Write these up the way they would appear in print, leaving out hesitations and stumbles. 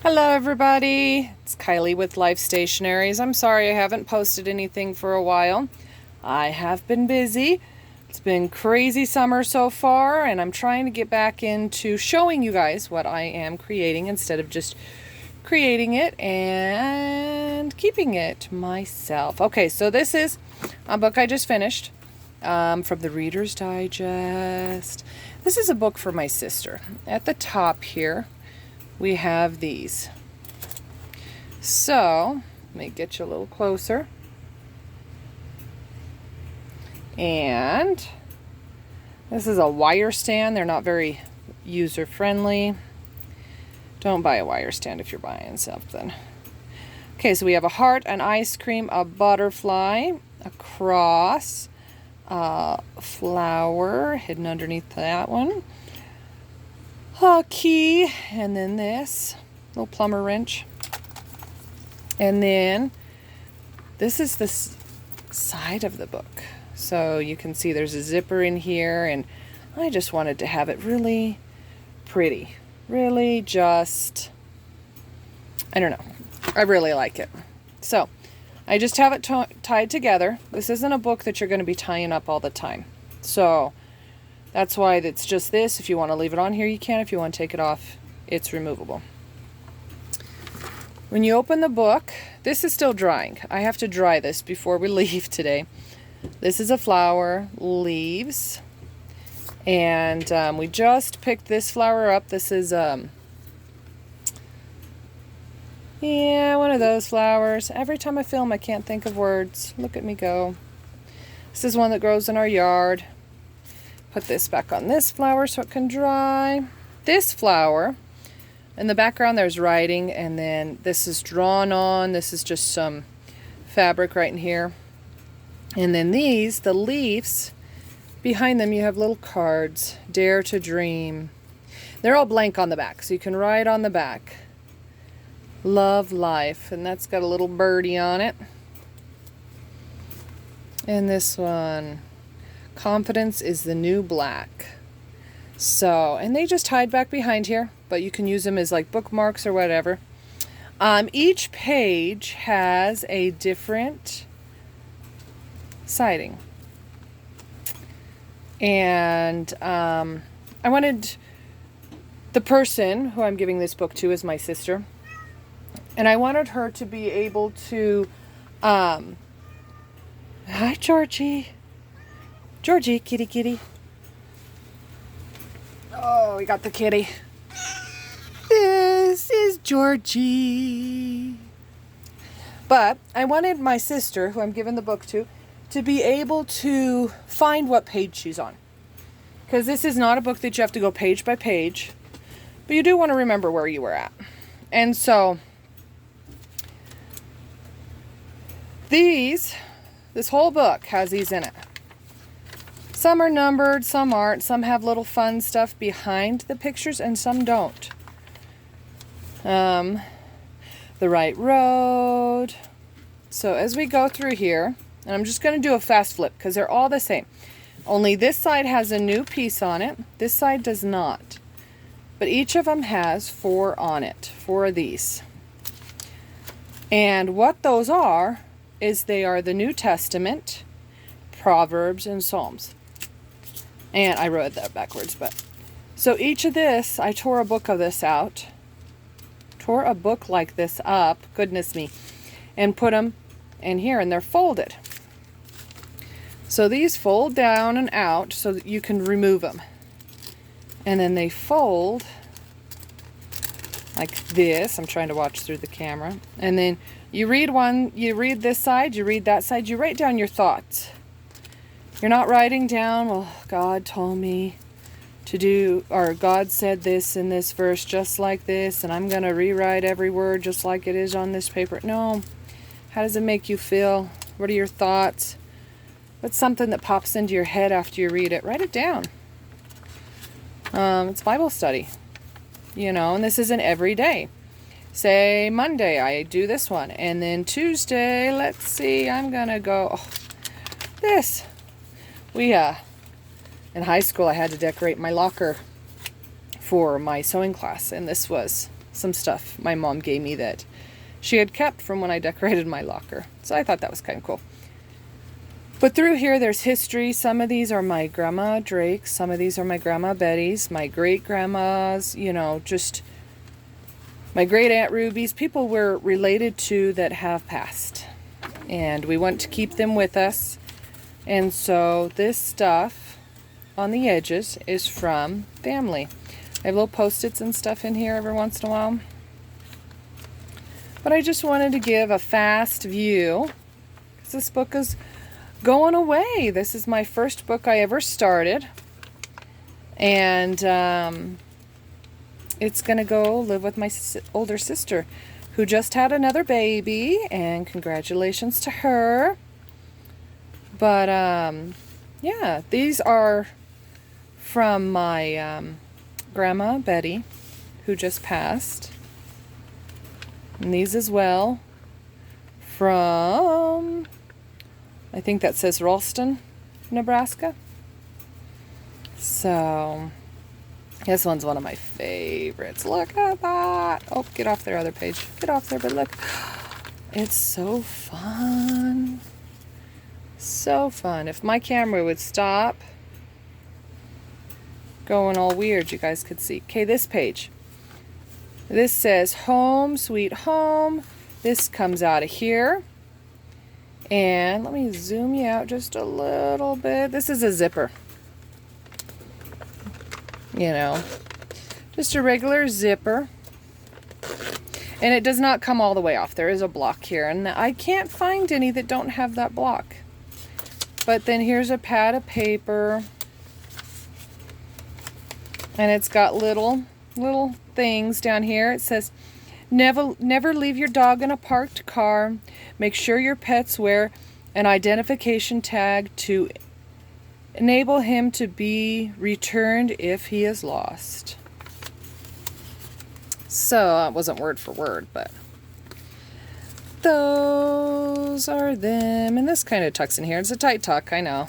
Hello everybody, it's Kylie with Life Stationaries. I'm sorry I haven't posted anything for a while. I have been busy. It's been crazy summer so far, and I'm trying to get back into showing you guys what I am creating instead of just creating it and keeping it myself. Okay, so this is a book I just finished from the Reader's Digest. This is a book for my sister. At the top here, we have these. So, let me get you a little closer. And this is a wire stand. They're not very user-friendly. Don't buy a wire stand if you're buying something. Okay, so we have a heart, an ice cream, a butterfly, a cross, a flower hidden underneath that one, a key, and then this little plumber wrench. And then this is the side of the book. So you can see there's a zipper in here, and I just wanted to have it really pretty. Really just, I don't know. I really like it. So I just have it tied together. This isn't a book that you're going to be tying up all the time. So that's why it's just this. If you want to leave it on here, you can. If you want to take it off, it's removable. When you open the book, this is still drying. I have to dry this before we leave today. This is a flower, leaves, and we just picked this flower up. This is, yeah, one of those flowers. Every time I film, I can't think of words. Look at me go. This is one that grows in our yard. Put this back on this flower so it can dry. This flower, in the background there's writing, and then this is drawn on. This is just some fabric right in here. And then these, the leaves, behind them you have little cards. Dare to dream. They're all blank on the back, so you can write on the back. Love life, and that's got a little birdie on it. And this one, confidence is the new black. So, and they just hide back behind here, but you can use them as like bookmarks or whatever. Each page has a different siding. And I wanted, the person who I'm giving this book to is my sister. And I wanted her to be able to, hi Georgie. Georgie, kitty, kitty. Oh, we got the kitty. This is Georgie. But I wanted my sister, who I'm giving the book to be able to find what page she's on. Because this is not a book that you have to go page by page, but you do want to remember where you were at. And so, this whole book has these in it. Some are numbered, some aren't. Some have little fun stuff behind the pictures, and some don't. The right road. So as we go through here, and I'm just going to do a fast flip because they're all the same. Only this side has a new piece on it. This side does not. But each of them has 4 on it. 4 of these. And what those are is they are the New Testament, Proverbs, and Psalms. And I wrote that backwards, but so each of this, I tore a book of this out. Tore a book like this up, goodness me, and put them in here, and they're folded. So these fold down and out so that you can remove them. And then they fold like this. I'm trying to watch through the camera. And then you read one, you read this side, you read that side, you write down your thoughts. You're not writing down, well, God told me to do, or God said this in this verse just like this, and I'm going to rewrite every word just like it is on this paper. No. How does it make you feel? What are your thoughts? What's something that pops into your head after you read it? Write it down. It's Bible study, you know, and this isn't every day. Say Monday, I do this one, and then Tuesday, let's see, I'm going to go, this. We, in high school, I had to decorate my locker for my sewing class, and this was some stuff my mom gave me that she had kept from when I decorated my locker. So I thought that was kind of cool. But through here, there's history. Some of these are my grandma Drake's. Some of these are my grandma Betty's, my great-grandma's, you know, just my great-aunt Ruby's. People we're related to that have passed. And we want to keep them with us. And so this stuff on the edges is from family. I have little Post-its and stuff in here every once in a while. But I just wanted to give a fast view, because this book is going away. This is my first book I ever started. And it's going to go live with my older sister, who just had another baby. And congratulations to her. But, yeah, these are from my grandma, Betty, who just passed. And these as well from, I think that says Ralston, Nebraska. So, this one's one of my favorites. Look at that. Oh, get off there, other page. Get off there, but look. It's so fun. So fun. If my camera would stop going all weird, you guys could see. Okay, this page. This says Home Sweet Home. This comes out of here. And let me zoom you out just a little bit. This is a zipper. You know, just a regular zipper. And it does not come all the way off. There is a block here. And I can't find any that don't have that block. But then here's a pad of paper. And it's got little things down here. It says, never leave your dog in a parked car. Make sure your pets wear an identification tag to enable him to be returned if he is lost. So, it wasn't word for word, but those are them. And this kind of tucks in here. It's a tight tuck, I know.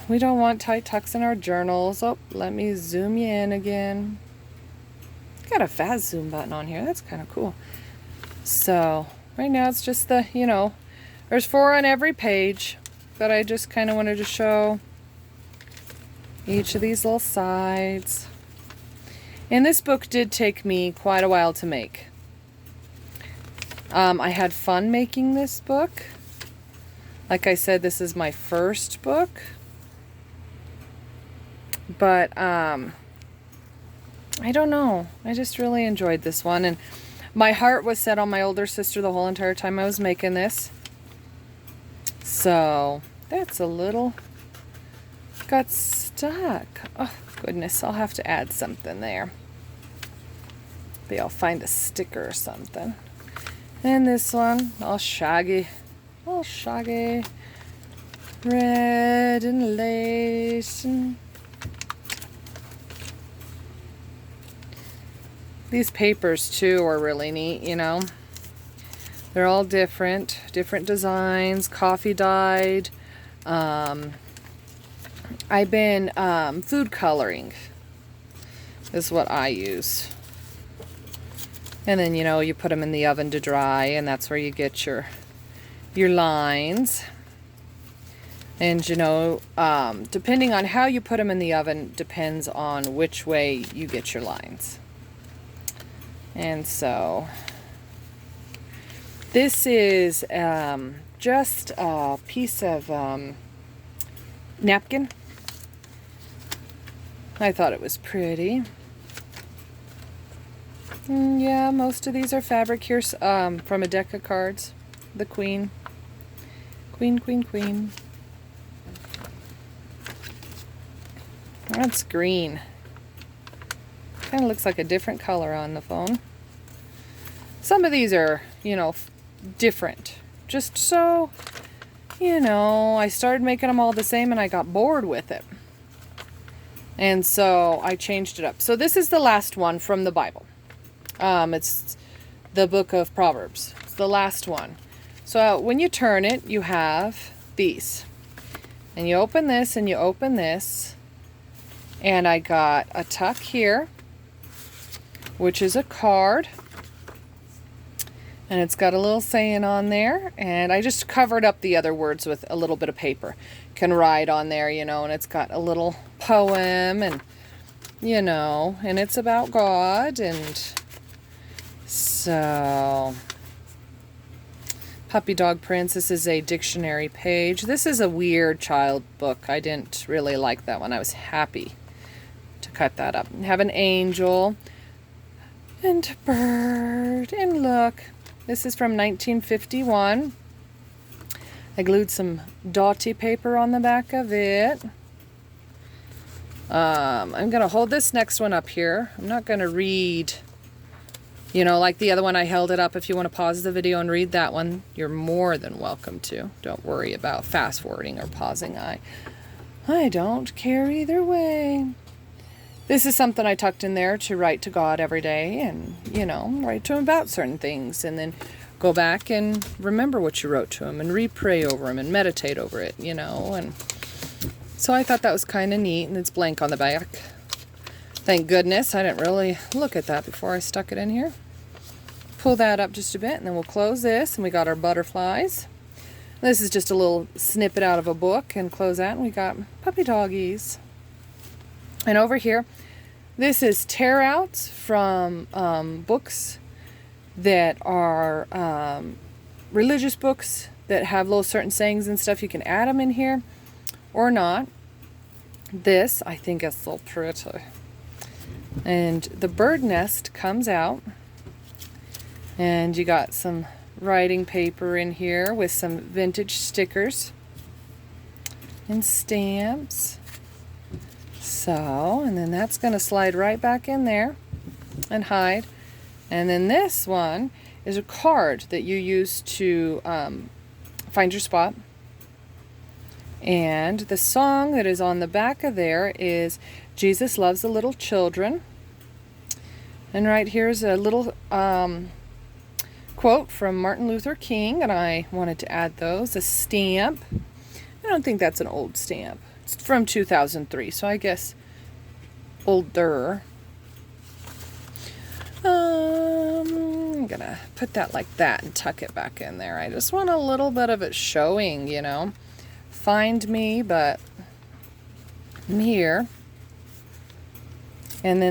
We don't want tight tucks in our journals. Oh, let me zoom you in again. Got a fast zoom button on here. That's kind of cool. So, right now it's just the, you know, there's 4 on every page. But I just kind of wanted to show each of these little sides. And this book did take me quite a while to make. I had fun making this book. Like I said, this is my first book. But, I don't know. I just really enjoyed this one. And my heart was set on my older sister the whole entire time I was making this. So, that's a little got stuck. Oh, goodness. I'll have to add something there. Maybe I'll find a sticker or something. And this one, all shaggy. Red and lace. And these papers, too, are really neat, you know. They're all different designs, coffee dyed. I've been food coloring is what I use. And then, you know, you put them in the oven to dry, and that's where you get your lines. And, you know, depending on how you put them in the oven depends on which way you get your lines. And so this is just a piece of napkin. I thought it was pretty. Yeah, most of these are fabric. Here's from a deck of cards. The Queen. Queen. That's green. Kind of looks like a different color on the phone. Some of these are, you know, different. Just so, you know, I started making them all the same and I got bored with it. And so I changed it up. So this is the last one from the Bible. It's the book of Proverbs. It's the last one. So when you turn it, you have these. And you open this and you open this. And I got a tuck here. which is a card. And it's got a little saying on there, and I just covered up the other words with a little bit of paper. Can write on there, you know, and it's got a little poem, and, you know, and it's about God. And so, Puppy Dog Prince, this is a dictionary page. This is a weird child book. I didn't really like that one. I was happy to cut that up. Have an angel and bird, and look. This is from 1951. I glued some Dottie paper on the back of it. I'm going to hold this next one up here. I'm not going to read, you know, like the other one I held it up. If you want to pause the video and read that one, you're more than welcome to. Don't worry about fast forwarding or pausing. I don't care either way. This is something I tucked in there to write to God every day and, you know, write to him about certain things, and then go back and remember what you wrote to him and re-pray over him and meditate over it, you know. And so I thought that was kind of neat, and it's blank on the back. Thank goodness I didn't really look at that before I stuck it in here. Pull that up just a bit, and then we'll close this, and we got our butterflies. This is just a little snippet out of a book, and close that, and we got puppy doggies. And over here, this is tear outs from books that are religious books that have little certain sayings and stuff. You can add them in here or not. This, I think, is so pretty. And the bird nest comes out, and you got some writing paper in here with some vintage stickers and stamps. So, and then that's going to slide right back in there and hide. And then this one is a card that you use to find your spot. And the song that is on the back of there is Jesus Loves the Little Children. And right here's a little quote from Martin Luther King, and I wanted to add those. A stamp. I don't think that's an old stamp. It's from 2003, so I guess older. I'm gonna put that like that and tuck it back in there. I just want a little bit of it showing, you know. Find me, but I'm here. And then